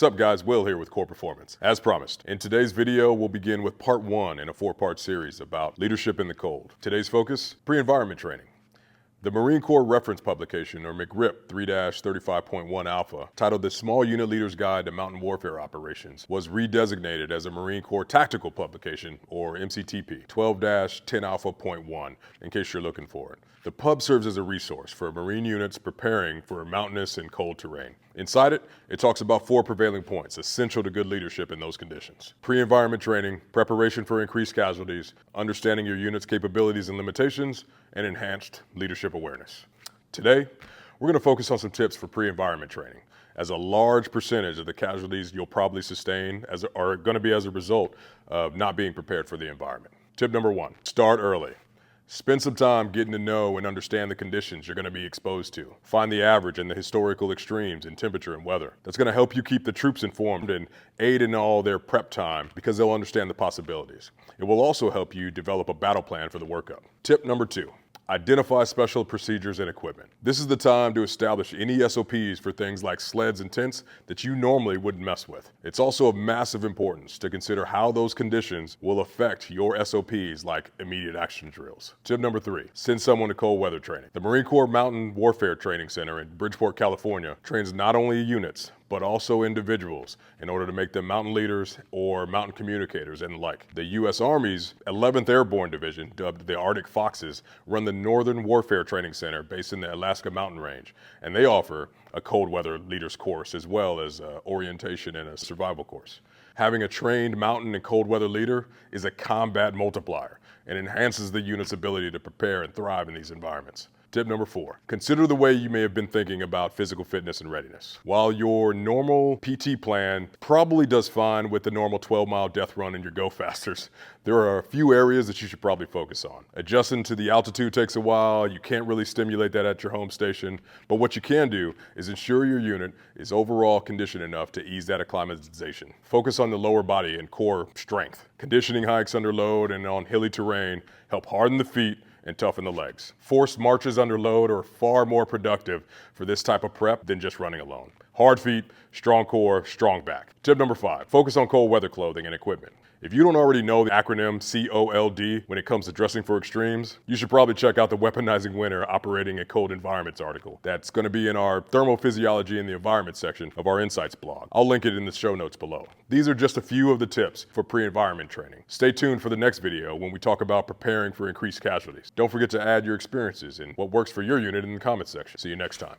What's up guys, Will here with Core Performance. As promised, in today's video we'll begin with part 1 in a 4-part series about leadership in the cold. Today's focus, pre-environment training. The Marine Corps reference publication, or MCRIP 3-35.1 Alpha, titled The Small Unit Leader's Guide to Mountain Warfare Operations, was redesignated as a Marine Corps tactical publication, or MCTP 12-10 Alpha.1, in case you're looking for it. The pub serves as a resource for Marine units preparing for mountainous and cold terrain. Inside it, it talks about 4 prevailing points essential to good leadership in those conditions: pre-environment training, preparation for increased casualties, understanding your unit's capabilities and limitations, and enhanced leadership awareness. Today, we're going to focus on some tips for pre-environment training, as a large percentage of the casualties you'll probably sustain are going to be as a result of not being prepared for the environment. Tip number 1, start early. Spend some time getting to know and understand the conditions you're going to be exposed to. Find the average and the historical extremes in temperature and weather. That's going to help you keep the troops informed and aid in all their prep time because they'll understand the possibilities. It will also help you develop a battle plan for the workup. Tip number 2. Identify special procedures and equipment. This is the time to establish any SOPs for things like sleds and tents that you normally wouldn't mess with. It's also of massive importance to consider how those conditions will affect your SOPs, like immediate action drills. Tip number 3, send someone to cold weather training. The Marine Corps Mountain Warfare Training Center in Bridgeport, California trains not only units, but also individuals in order to make them mountain leaders or mountain communicators and the like. The U.S. Army's 11th Airborne Division, dubbed the Arctic Foxes, run the Northern Warfare Training Center based in the Alaska Mountain Range, and they offer a cold weather leaders course as well as orientation and a survival course. Having a trained mountain and cold weather leader is a combat multiplier and enhances the unit's ability to prepare and thrive in these environments. Tip number 4, consider the way you may have been thinking about physical fitness and readiness. While your normal PT plan probably does fine with the normal 12-mile death run and your go fasters, there are a few areas that you should probably focus on. Adjusting to the altitude takes a while. You can't really stimulate that at your home station, but what you can do is ensure your unit is overall conditioned enough to ease that acclimatization. Focus on the lower body and core strength. Conditioning hikes under load and on hilly terrain help harden the feet and toughen the legs. Forced marches under load are far more productive for this type of prep than just running alone. Hard feet, strong core, strong back. Tip number 5, focus on cold weather clothing and equipment. If you don't already know the acronym COLD when it comes to dressing for extremes, you should probably check out the Weaponizing Winter Operating in Cold Environments article. That's going to be in our Thermophysiology in the Environment section of our Insights blog. I'll link it in the show notes below. These are just a few of the tips for pre-environment training. Stay tuned for the next video when we talk about preparing for increased casualties. Don't forget to add your experiences and what works for your unit in the comments section. See you next time.